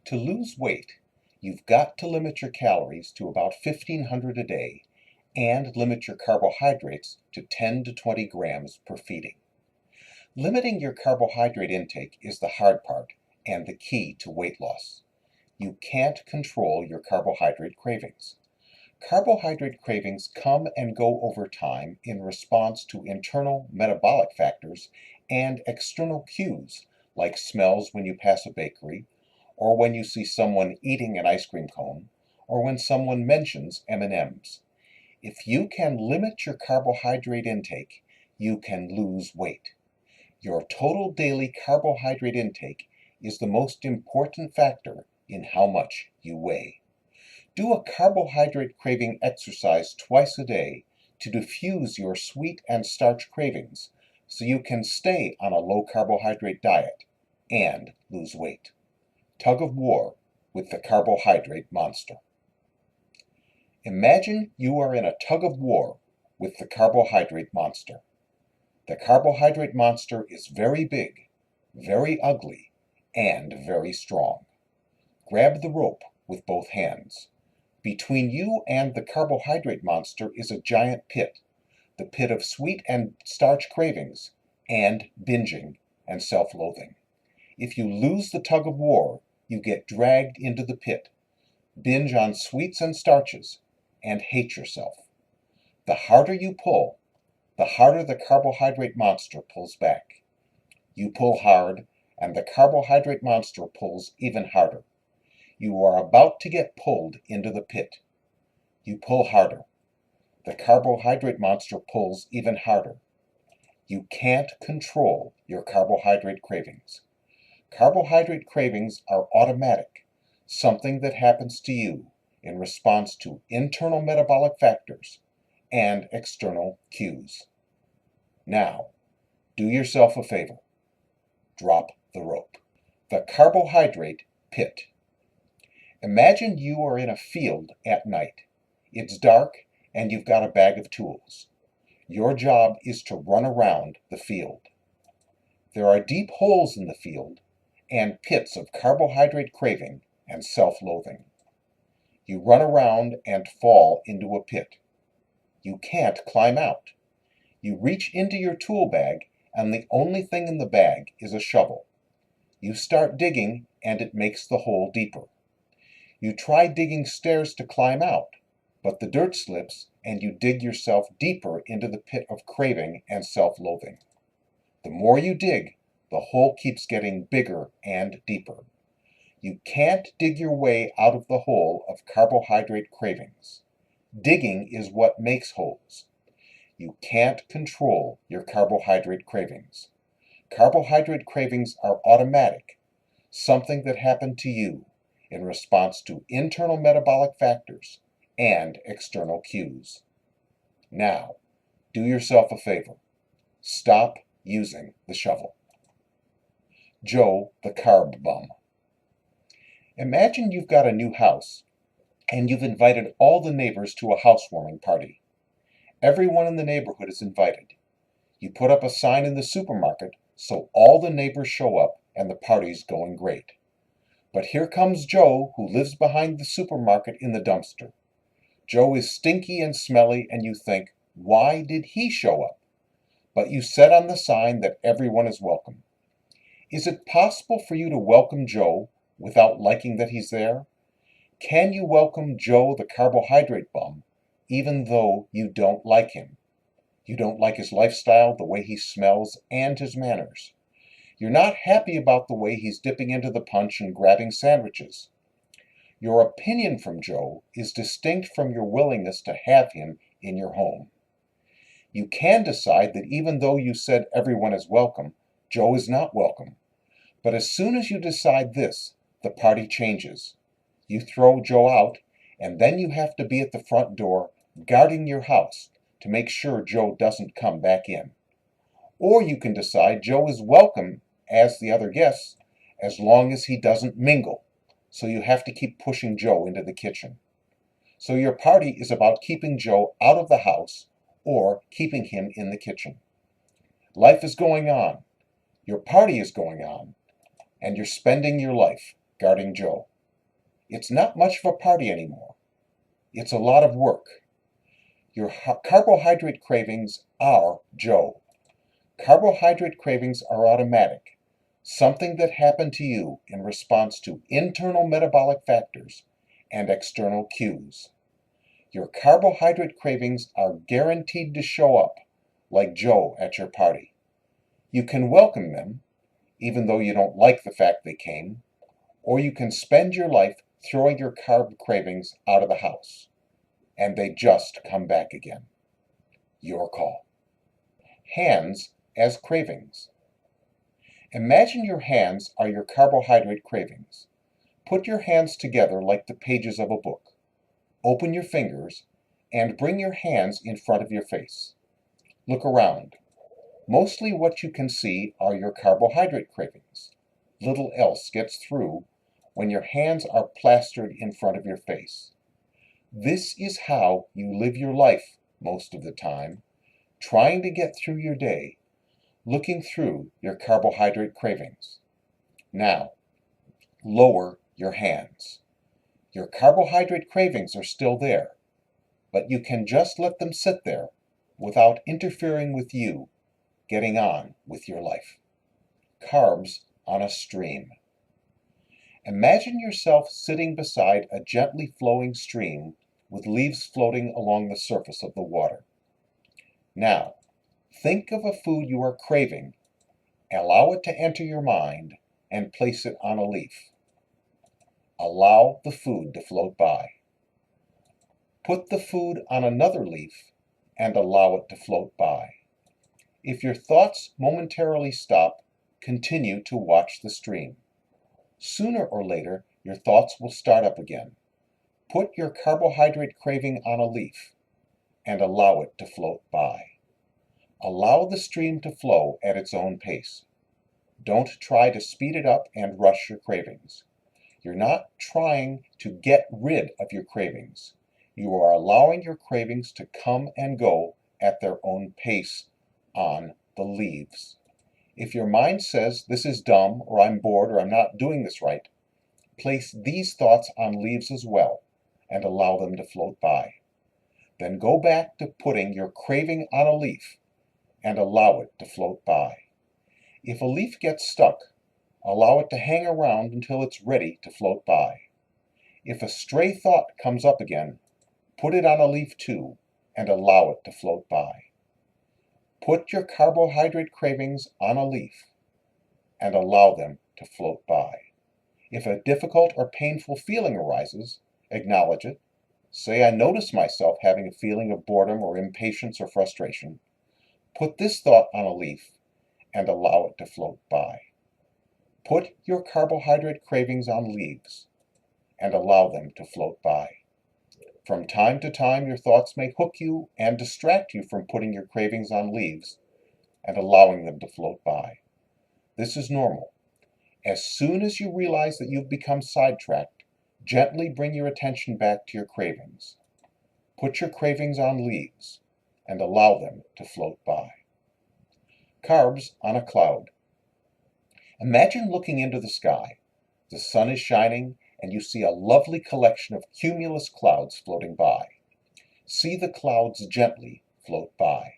To lose weight, you've got to limit your calories to about 1,500 a day and limit your carbohydrates to 10 to 20 grams per feeding. Limiting your carbohydrate intake is the hard part and the key to weight loss. You can't control your carbohydrate cravings. Carbohydrate cravings come and go over time in response to internal metabolic factors and external cues like smells when you pass a bakery, or when you see someone eating an ice cream cone, or when someone mentions M&Ms. If you can limit your carbohydrate intake, you can lose weight. Your total daily carbohydrate intake is the most important factor in how much you weigh. Do a carbohydrate craving exercise twice a day to diffuse your sweet and starch cravings so you can stay on a low carbohydrate diet and lose weight. Tug of war with the carbohydrate monster. Imagine you are in a tug of war with the carbohydrate monster. The carbohydrate monster is very big, very ugly, and very strong. Grab the rope with both hands. Between you and the carbohydrate monster is a giant pit, the pit of sweet and starch cravings, and binging and self-loathing. If you lose the tug of war, you get dragged into the pit, binge on sweets and starches, and hate yourself. The harder you pull, the harder the carbohydrate monster pulls back. You pull hard, and the carbohydrate monster pulls even harder. You are about to get pulled into the pit. You pull harder. The carbohydrate monster pulls even harder. You can't control your carbohydrate cravings. Carbohydrate cravings are automatic, something that happens to you in response to internal metabolic factors and external cues. Now, do yourself a favor. Drop the rope. The carbohydrate pit. Imagine you are in a field at night. It's dark and you've got a bag of tools. Your job is to run around the field. There are deep holes in the field and pits of carbohydrate craving and self-loathing. You run around and fall into a pit. You can't climb out. You reach into your tool bag and the only thing in the bag is a shovel. You start digging and it makes the hole deeper. You try digging stairs to climb out, but the dirt slips and you dig yourself deeper into the pit of craving and self-loathing. The more you dig, the hole keeps getting bigger and deeper. You can't dig your way out of the hole of carbohydrate cravings. Digging is what makes holes. You can't control your carbohydrate cravings. Carbohydrate cravings are automatic, something that happened to you in response to internal metabolic factors and external cues. Now, do yourself a favor. Stop using the shovel. Joe the Carb Bum. Imagine you've got a new house and you've invited all the neighbors to a housewarming party. Everyone in the neighborhood is invited. You put up a sign in the supermarket so all the neighbors show up and the party's going great. But here comes Joe, who lives behind the supermarket in the dumpster. Joe is stinky and smelly and you think, why did he show up? But you said on the sign that everyone is welcome. Is it possible for you to welcome Joe without liking that he's there? Can you welcome Joe the carbohydrate bum even though you don't like him? You don't like his lifestyle, the way he smells, and his manners. You're not happy about the way he's dipping into the punch and grabbing sandwiches. Your opinion from Joe is distinct from your willingness to have him in your home. You can decide that even though you said everyone is welcome, Joe is not welcome. But as soon as you decide this, the party changes. You throw Joe out, and then you have to be at the front door guarding your house to make sure Joe doesn't come back in. Or you can decide Joe is welcome as the other guests as long as he doesn't mingle, so you have to keep pushing Joe into the kitchen. So your party is about keeping Joe out of the house or keeping him in the kitchen. Life is going on. Your party is going on. And you're spending your life guarding Joe. It's not much of a party anymore. It's a lot of work. Your carbohydrate cravings are Joe. Carbohydrate cravings are automatic, something that happened to you in response to internal metabolic factors and external cues. Your carbohydrate cravings are guaranteed to show up, like Joe at your party. You can welcome them, even though you don't like the fact they came, or you can spend your life throwing your carb cravings out of the house, and they just come back again. Your call. Hands as cravings. Imagine your hands are your carbohydrate cravings. Put your hands together like the pages of a book. Open your fingers and bring your hands in front of your face. Look around. Mostly what you can see are your carbohydrate cravings. Little else gets through when your hands are plastered in front of your face. This is how you live your life most of the time, trying to get through your day, looking through your carbohydrate cravings. Now, lower your hands. Your carbohydrate cravings are still there, but you can just let them sit there without interfering with you getting on with your life. Carbs on a stream. Imagine yourself sitting beside a gently flowing stream with leaves floating along the surface of the water. Now, think of a food you are craving, allow it to enter your mind, and place it on a leaf. Allow the food to float by. Put the food on another leaf and allow it to float by. If your thoughts momentarily stop, continue to watch the stream. Sooner or later, your thoughts will start up again. Put your carbohydrate craving on a leaf and allow it to float by. Allow the stream to flow at its own pace. Don't try to speed it up and rush your cravings. You're not trying to get rid of your cravings. You are allowing your cravings to come and go at their own pace on the leaves. If your mind says, this is dumb, or I'm bored, or I'm not doing this right, place these thoughts on leaves as well and allow them to float by. Then go back to putting your craving on a leaf and allow it to float by. If a leaf gets stuck, allow it to hang around until it's ready to float by. If a stray thought comes up again, put it on a leaf too and allow it to float by. Put your carbohydrate cravings on a leaf and allow them to float by. If a difficult or painful feeling arises, acknowledge it. Say, I notice myself having a feeling of boredom or impatience or frustration. Put this thought on a leaf and allow it to float by. Put your carbohydrate cravings on leaves and allow them to float by. From time to time, your thoughts may hook you and distract you from putting your cravings on leaves and allowing them to float by. This is normal. As soon as you realize that you've become sidetracked, gently bring your attention back to your cravings. Put your cravings on leaves and allow them to float by. Carbs on a cloud. Imagine looking into the sky. The sun is shining and you see a lovely collection of cumulus clouds floating by. See the clouds gently float by.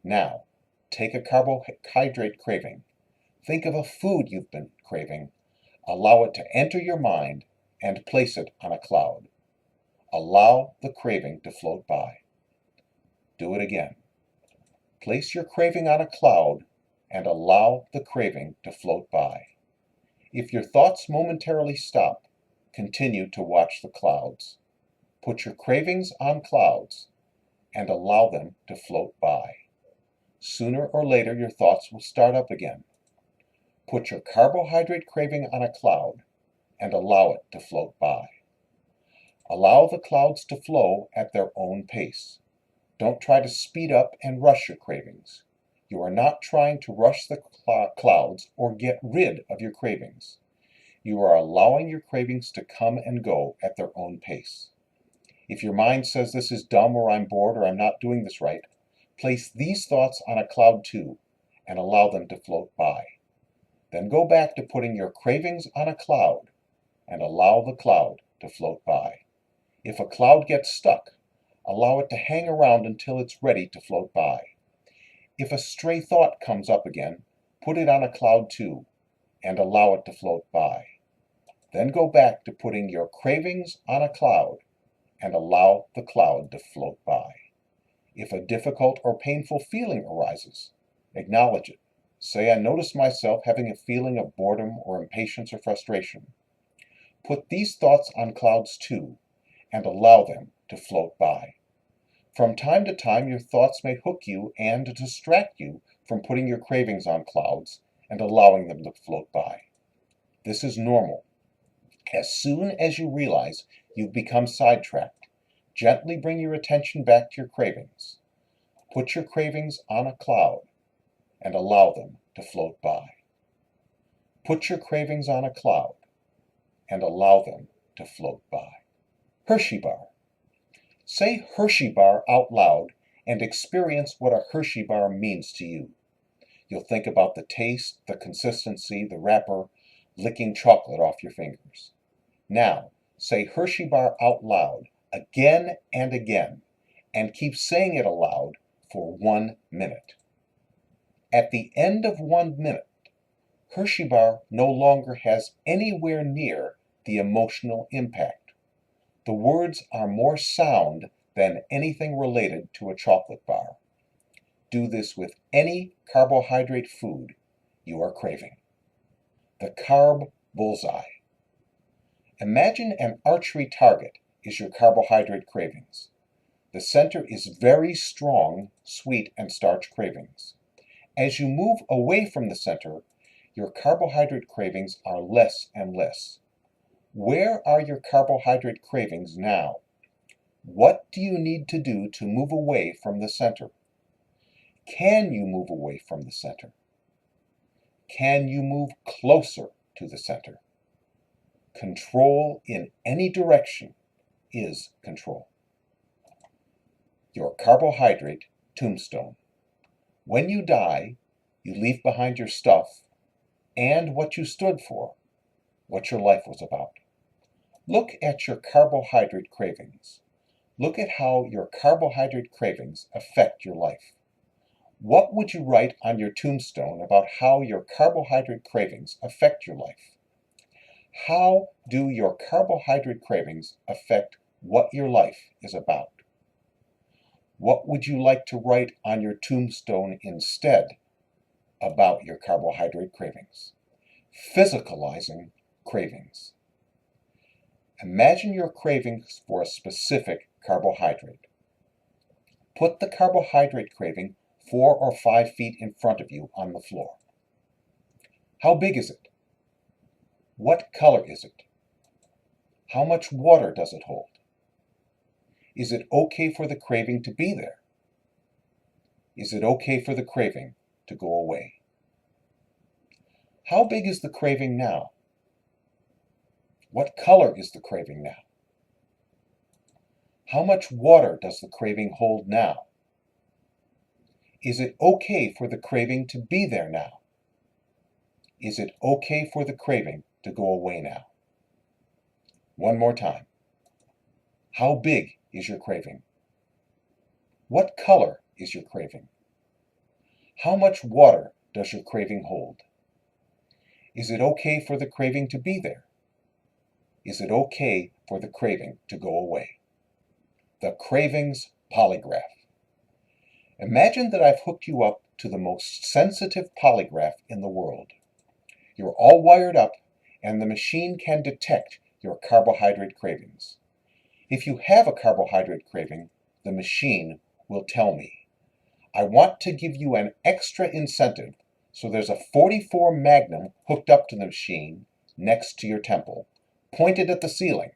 Now, take a carbohydrate craving. Think of a food you've been craving. Allow it to enter your mind and place it on a cloud. Allow the craving to float by. Do it again. Place your craving on a cloud and allow the craving to float by. If your thoughts momentarily stop, continue to watch the clouds. Put your cravings on clouds and allow them to float by. Sooner or later, your thoughts will start up again. Put your carbohydrate craving on a cloud and allow it to float by. Allow the clouds to flow at their own pace. Don't try to speed up and rush your cravings. You are not trying to rush the clouds or get rid of your cravings. You are allowing your cravings to come and go at their own pace. If your mind says this is dumb or I'm bored or I'm not doing this right, place these thoughts on a cloud too and allow them to float by. Then go back to putting your cravings on a cloud and allow the cloud to float by. If a cloud gets stuck, allow it to hang around until it's ready to float by. If a stray thought comes up again, put it on a cloud too, and allow it to float by. Then go back to putting your cravings on a cloud, and allow the cloud to float by. If a difficult or painful feeling arises, acknowledge it. Say, I notice myself having a feeling of boredom or impatience or frustration. Put these thoughts on clouds too, and allow them to float by. From time to time, your thoughts may hook you and distract you from putting your cravings on clouds and allowing them to float by. This is normal. As soon as you realize you've become sidetracked, gently bring your attention back to your cravings. Put your cravings on a cloud and allow them to float by. Put your cravings on a cloud and allow them to float by. Hershey bar. Say Hershey bar out loud and experience what a Hershey bar means to you. You'll think about the taste, the consistency, the wrapper, licking chocolate off your fingers. Now, say Hershey bar out loud again and again, and keep saying it aloud for 1 minute. At the end of 1 minute, Hershey bar no longer has anywhere near the emotional impact. The words are more sound than anything related to a chocolate bar. Do this with any carbohydrate food you are craving. The carb bullseye. Imagine an archery target is your carbohydrate cravings. The center is very strong sweet and starch cravings. As you move away from the center, your carbohydrate cravings are less and less. Where are your carbohydrate cravings now? What do you need to do to move away from the center? Can you move away from the center? Can you move closer to the center? Control in any direction is control. Your carbohydrate tombstone. When you die, you leave behind your stuff and what you stood for, what your life was about. Look at your carbohydrate cravings. Look at how your carbohydrate cravings affect your life. What would you write on your tombstone about how your carbohydrate cravings affect your life? How do your carbohydrate cravings affect what your life is about? What would you like to write on your tombstone instead about your carbohydrate cravings? Physicalizing cravings. Imagine your cravings for a specific carbohydrate. Put the carbohydrate craving 4 or 5 feet in front of you on the floor. How big is it? What color is it? How much water does it hold? Is it okay for the craving to be there? Is it okay for the craving to go away? How big is the craving now? What color is the craving now? How much water does the craving hold now? Is it okay for the craving to be there now? Is it okay for the craving to go away now? One more time. How big is your craving? What color is your craving? How much water does your craving hold? Is it okay for the craving to be there? Is it okay for the craving to go away? The cravings polygraph. Imagine that I've hooked you up to the most sensitive polygraph in the world. You're all wired up, and the machine can detect your carbohydrate cravings. If you have a carbohydrate craving, the machine will tell me. I want to give you an extra incentive, so there's a .44 Magnum hooked up to the machine next to your temple, pointed at the ceiling,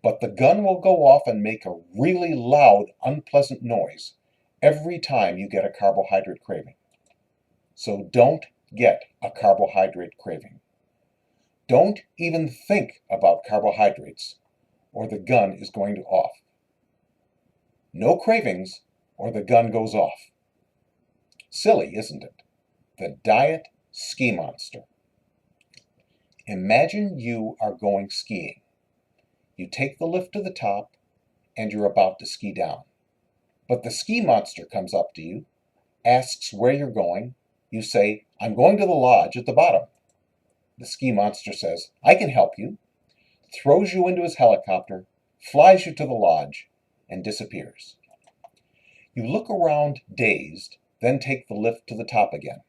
but the gun will go off and make a really loud, unpleasant noise every time you get a carbohydrate craving. So don't get a carbohydrate craving. Don't even think about carbohydrates, or the gun is going to off. No cravings, or the gun goes off. Silly, isn't it? The diet ski monster. Imagine you are going skiing. You take the lift to the top, and you're about to ski down. But the ski monster comes up to you, asks where you're going. You say, "I'm going to the lodge at the bottom." The ski monster says, "I can help you," throws you into his helicopter, flies you to the lodge, and disappears. You look around dazed, then take the lift to the top again.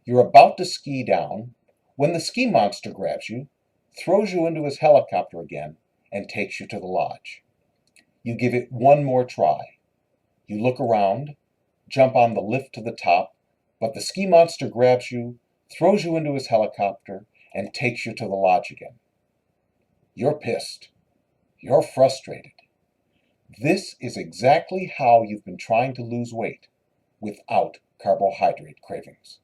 You're about to ski down when the ski monster grabs you, throws you into his helicopter again, and takes you to the lodge. You give it one more try. You look around, jump on the lift to the top, but the ski monster grabs you, throws you into his helicopter, and takes you to the lodge again. You're pissed. You're frustrated. This is exactly how you've been trying to lose weight without carbohydrate cravings.